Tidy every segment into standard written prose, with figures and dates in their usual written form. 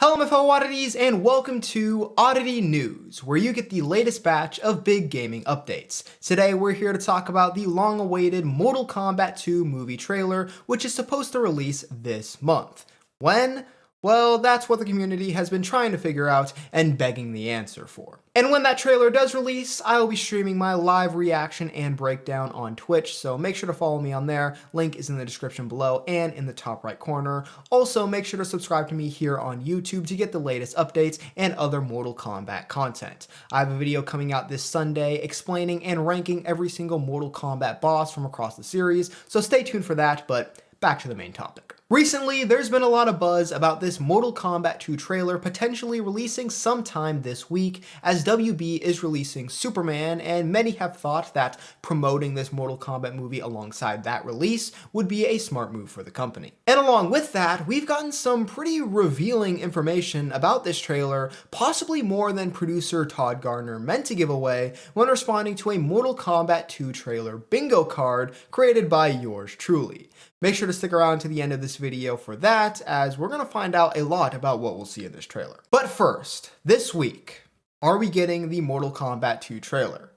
Hello my fellow oddities and welcome to Oddity News, where you get the latest batch of big gaming updates. Today we're here to talk about the long-awaited Mortal Kombat 2 movie trailer, which is supposed to release this month. When? Well, that's what the community has been trying to figure out and begging the answer for. And when that trailer does release, I will be streaming my live reaction and breakdown on Twitch, so make sure to follow me on there. Link is in the description below and in the top right corner. Also, make sure to subscribe to me here on YouTube to get the latest updates and other Mortal Kombat content. I have a video coming out this Sunday explaining and ranking every single Mortal Kombat boss from across the series, so stay tuned for that, but back to the main topic. Recently, there's been a lot of buzz about this Mortal Kombat 2 trailer potentially releasing sometime this week, as WB is releasing Superman, and many have thought that promoting this Mortal Kombat movie alongside that release would be a smart move for the company. And along with that, we've gotten some pretty revealing information about this trailer, possibly more than producer Todd Garner meant to give away when responding to a Mortal Kombat 2 trailer bingo card created by yours truly. Make sure to stick around to the end of this video for that, as we're going to find out a lot about what we'll see in this trailer. But first, this week, are we getting the Mortal Kombat 2 trailer?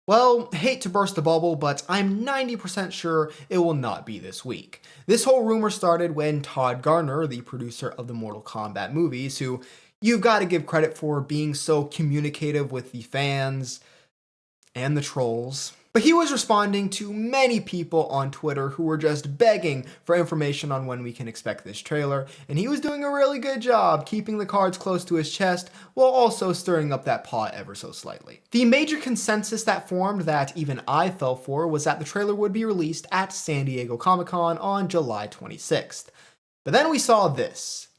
Well, hate to burst the bubble, but I'm 90% sure it will not be this week. This whole rumor started when Todd Garner, the producer of the Mortal Kombat movies, who you've got to give credit for being so communicative with the fans and the trolls. But he was responding to many people on Twitter who were just begging for information on when we can expect this trailer, and he was doing a really good job keeping the cards close to his chest while also stirring up that pot ever so slightly. The major consensus that formed that even I fell for was that the trailer would be released at San Diego Comic-Con on July 26th. But then we saw this.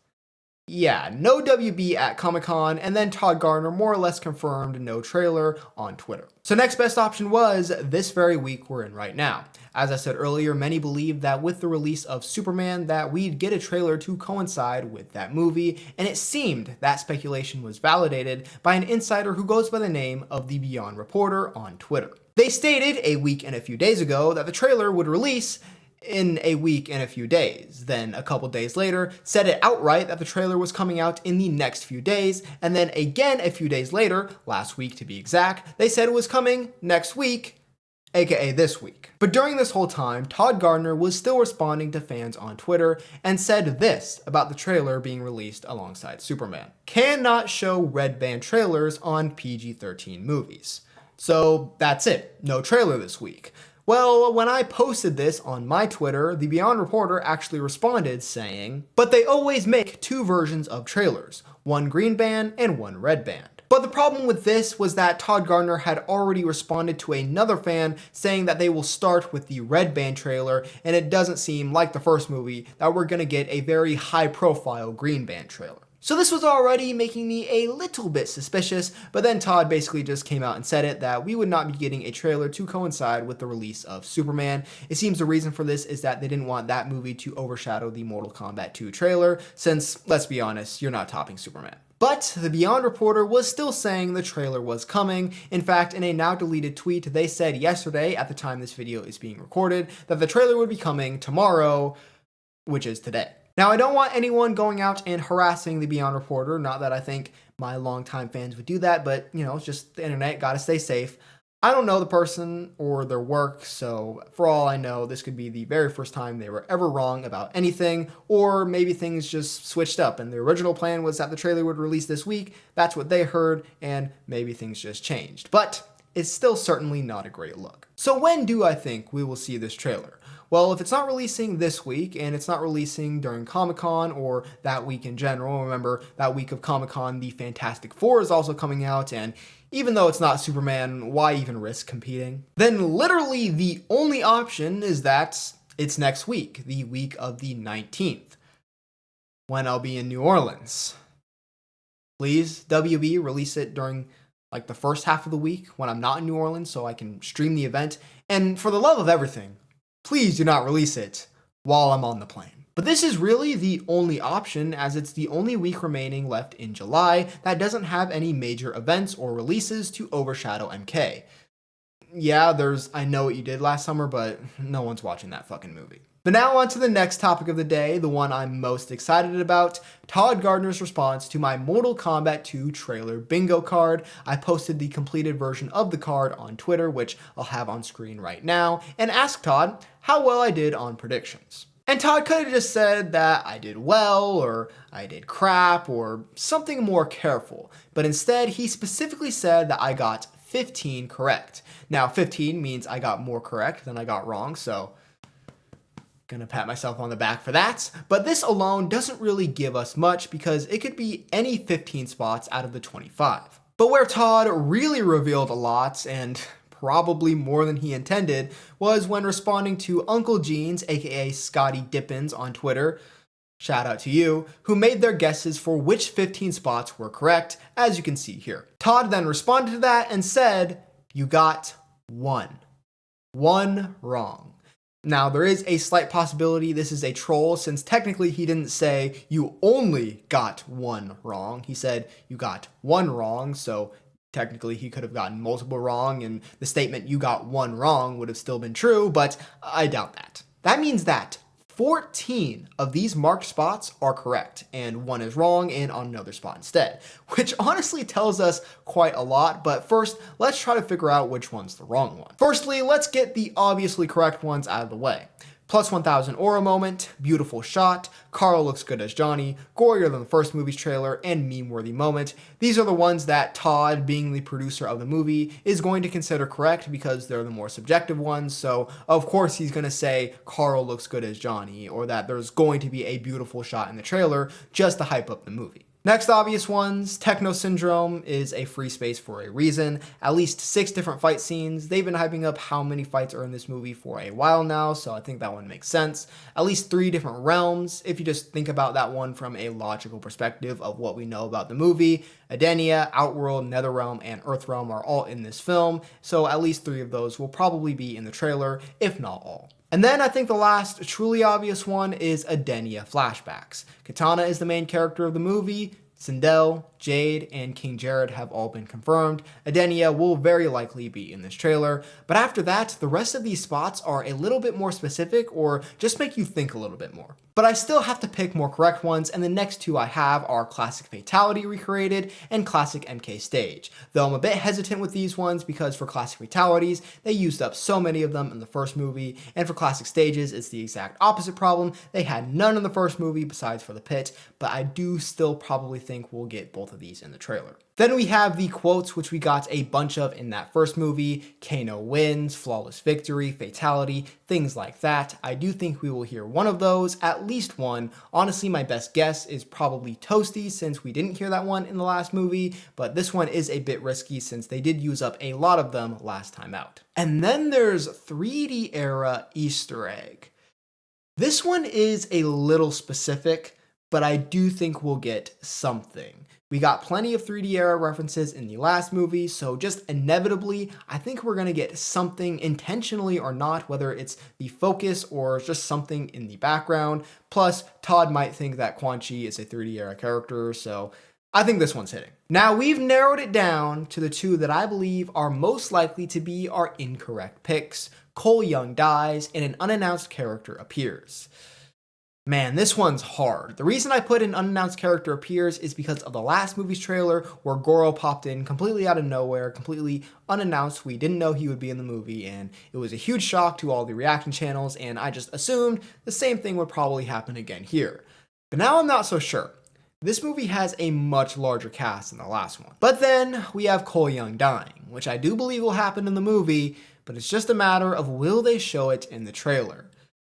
Yeah, no WB at Comic-Con, and then Todd Garner more or less confirmed no trailer on Twitter. So next best option was this very week we're in right now. As I said earlier, many believed that with the release of Superman that we'd get a trailer to coincide with that movie, and it seemed that speculation was validated by an insider who goes by the name of the Beyond Reporter on Twitter. They stated a week and a few days ago that the trailer would release in a week and a few days. Then a couple days later, said it outright that the trailer was coming out in the next few days, and then again a few days later, last week to be exact, they said it was coming next week, aka this week. But during this whole time, Todd Garner was still responding to fans on Twitter and said this about the trailer being released alongside Superman. Cannot show red band trailers on PG-13 movies. So that's it, no trailer this week. Well, when I posted this on my Twitter, the Beyond Reporter actually responded saying, but they always make two versions of trailers, one green band and one red band. But the problem with this was that Todd Garner had already responded to another fan saying that they will start with the red band trailer, and it doesn't seem like the first movie that we're gonna get a very high profile green band trailer. So this was already making me a little bit suspicious, but then Todd basically just came out and said it that we would not be getting a trailer to coincide with the release of Superman. It seems the reason for this is that they didn't want that movie to overshadow the Mortal Kombat 2 trailer, since, let's be honest, you're not topping Superman. But the Beyond Reporter was still saying the trailer was coming. In fact, in a now deleted tweet, they said yesterday, at the time this video is being recorded, that the trailer would be coming tomorrow, which is today. Now, I don't want anyone going out and harassing the Beyond Reporter, not that I think my longtime fans would do that, but, you know, it's just the internet, gotta stay safe. I don't know the person or their work, so for all I know, this could be the very first time they were ever wrong about anything, or maybe things just switched up and the original plan was that the trailer would release this week, that's what they heard, and maybe things just changed. But it's still certainly not a great look. So when do I think we will see this trailer? Well, if it's not releasing this week, and it's not releasing during Comic-Con or that week in general, remember that week of Comic-Con, the Fantastic Four is also coming out, and even though it's not Superman, why even risk competing? Then literally the only option is that it's next week, the week of the 19th, when I'll be in New Orleans. Please, WB, release it during like the first half of the week when I'm not in New Orleans so I can stream the event, and for the love of everything, please do not release it while I'm on the plane. But this is really the only option, as it's the only week remaining left in July that doesn't have any major events or releases to overshadow MK. Yeah, there's I Know What You Did Last Summer, but no one's watching that fucking movie. But now on to the next topic of the day, the one I'm most excited about, Todd Garner's response to my Mortal Kombat 2 trailer bingo card. I posted the completed version of the card on Twitter, which I'll have on screen right now, and asked Todd how well I did on predictions. And Todd could have just said that I did well, or I did crap, or something more careful. But instead, he specifically said that I got 15 correct. Now, 15 means I got more correct than I got wrong, so gonna pat myself on the back for that. But this alone doesn't really give us much because it could be any 15 spots out of the 25. But where Todd really revealed a lot, and probably more than he intended, was when responding to Uncle Jeans, aka Scotty Dippins on Twitter, shout out to you, who made their guesses for which 15 spots were correct, as you can see here. Todd then responded to that and said, "You got one. One wrong." Now, there is a slight possibility this is a troll, since technically he didn't say you only got one wrong. He said you got one wrong, so technically he could have gotten multiple wrong, and the statement you got one wrong would have still been true, but I doubt that. That means that 14 of these marked spots are correct, and one is wrong and on another spot instead, which honestly tells us quite a lot. But first, let's try to figure out which one's the wrong one. Firstly, let's get the obviously correct ones out of the way. Plus 1000 aura moment, beautiful shot, Carl looks good as Johnny, gorier than the first movie's trailer, and meme-worthy moment. These are the ones that Todd, being the producer of the movie, is going to consider correct because they're the more subjective ones. So of course he's going to say Carl looks good as Johnny, or that there's going to be a beautiful shot in the trailer just to hype up the movie. Next obvious ones, Techno Syndrome is a free space for a reason. At least 6 different fight scenes. They've been hyping up how many fights are in this movie for a while now, so I think that one makes sense. At least 3 different realms, if you just think about that one from a logical perspective of what we know about the movie. Edenia, Outworld, Netherrealm, and Earthrealm are all in this film, so at least 3 of those will probably be in the trailer, if not all. And then I think the last truly obvious one is Edenia flashbacks. Katana is the main character of the movie. Sindel, Jade, and King Jared have all been confirmed. Edenia will very likely be in this trailer, but after that, the rest of these spots are a little bit more specific or just make you think a little bit more. But I still have to pick more correct ones, and the next 2 I have are Classic Fatality Recreated and Classic MK Stage. Though I'm a bit hesitant with these ones because for Classic Fatalities, they used up so many of them in the first movie, and for Classic Stages, it's the exact opposite problem. They had none in the first movie besides for the pit, but I do still probably think we'll get both of these in the trailer. Then we have the quotes, which we got a bunch of in that first movie. Kano wins, flawless victory, fatality, things like that. I do think we will hear one of those, at least one. Honestly, my best guess is probably Toasty, since we didn't hear that one in the last movie, but this one is a bit risky since they did use up a lot of them last time out. And then there's 3D era Easter egg. This one is a little specific, but I do think we'll get something. We got plenty of 3D era references in the last movie, so just inevitably, I think we're gonna get something intentionally or not, whether it's the focus or just something in the background. Plus, Todd might think that Quan Chi is a 3D era character, so I think this one's hitting. Now, we've narrowed it down to the 2 that I believe are most likely to be our incorrect picks. Cole Young dies and an unannounced character appears. Man, this one's hard. The reason I put an unannounced character appears is because of the last movie's trailer where Goro popped in completely out of nowhere, completely unannounced. We didn't know he would be in the movie, and it was a huge shock to all the reaction channels, and I just assumed the same thing would probably happen again here. But now I'm not so sure. This movie has a much larger cast than the last one. But then we have Cole Young dying, which I do believe will happen in the movie, but it's just a matter of will they show it in the trailer.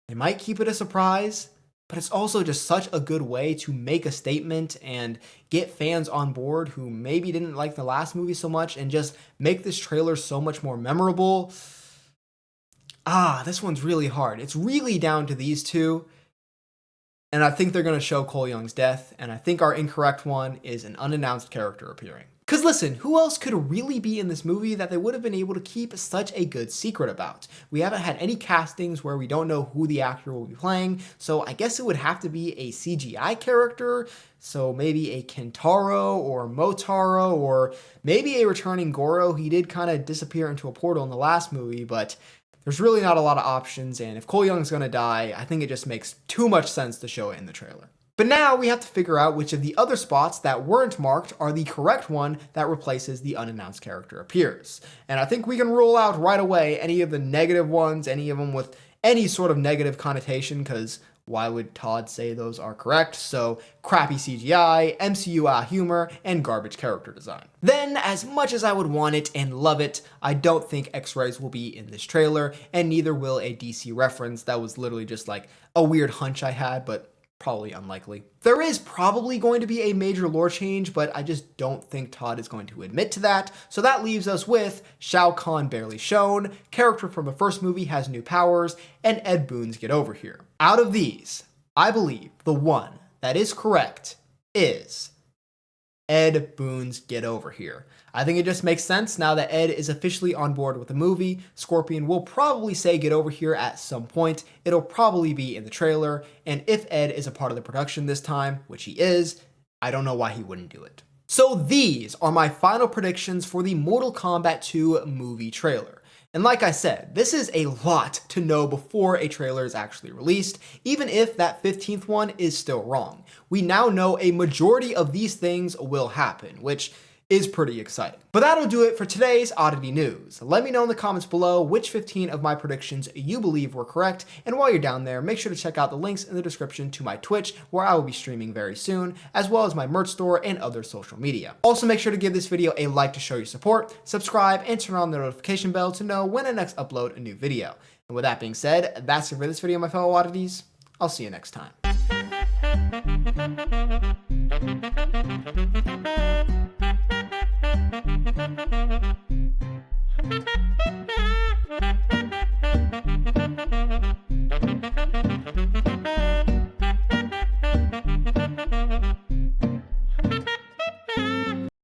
They might keep it a surprise, but it's also just such a good way to make a statement and get fans on board who maybe didn't like the last movie so much and just make this trailer so much more memorable. This one's really hard. It's really down to these 2. And I think they're going to show Cole Young's death, and I think our incorrect one is an unannounced character appearing. Because listen, who else could really be in this movie that they would have been able to keep such a good secret about? We haven't had any castings where we don't know who the actor will be playing, so I guess it would have to be a CGI character, so maybe a Kentaro or Motaro, or maybe a returning Goro. He did kind of disappear into a portal in the last movie, but There's really not a lot of options, and if Cole Young's gonna die, I think it just makes too much sense to show it in the trailer. But now we have to figure out which of the other spots that weren't marked are the correct one that replaces the unannounced character appears. And I think we can rule out right away any of the negative ones, any of them with any sort of negative connotation, because why would Todd say those are correct? So crappy CGI, MCU humor, and garbage character design. Then, as much as I would want it and love it, I don't think X-rays will be in this trailer, and neither will a DC reference. That was literally just like a weird hunch I had, but probably unlikely. There is probably going to be a major lore change, but I just don't think Todd is going to admit to that. So that leaves us with Shao Kahn barely shown, character from the first movie has new powers, and Ed Boon's Get Over Here. Out of these, I believe the one that is correct is Ed Boon's Get Over Here. I think it just makes sense now that Ed is officially on board with the movie. Scorpion will probably say get over here at some point. It'll probably be in the trailer. And if Ed is a part of the production this time, which he is, I don't know why he wouldn't do it. So these are my final predictions for the Mortal Kombat 2 movie trailer. And like I said, this is a lot to know before a trailer is actually released, even if that 15th one is still wrong. We now know a majority of these things will happen, which is pretty exciting. But that'll do it for today's Oddity News. Let me know in the comments below which 15 of my predictions you believe were correct, and while you're down there, make sure to check out the links in the description to my Twitch, where I will be streaming very soon, as well as my merch store and other social media. Also, make sure to give this video a like to show your support, subscribe, and turn on the notification bell to know when I next upload a new video. And with that being said, that's it for this video, my fellow oddities. I'll see you next time.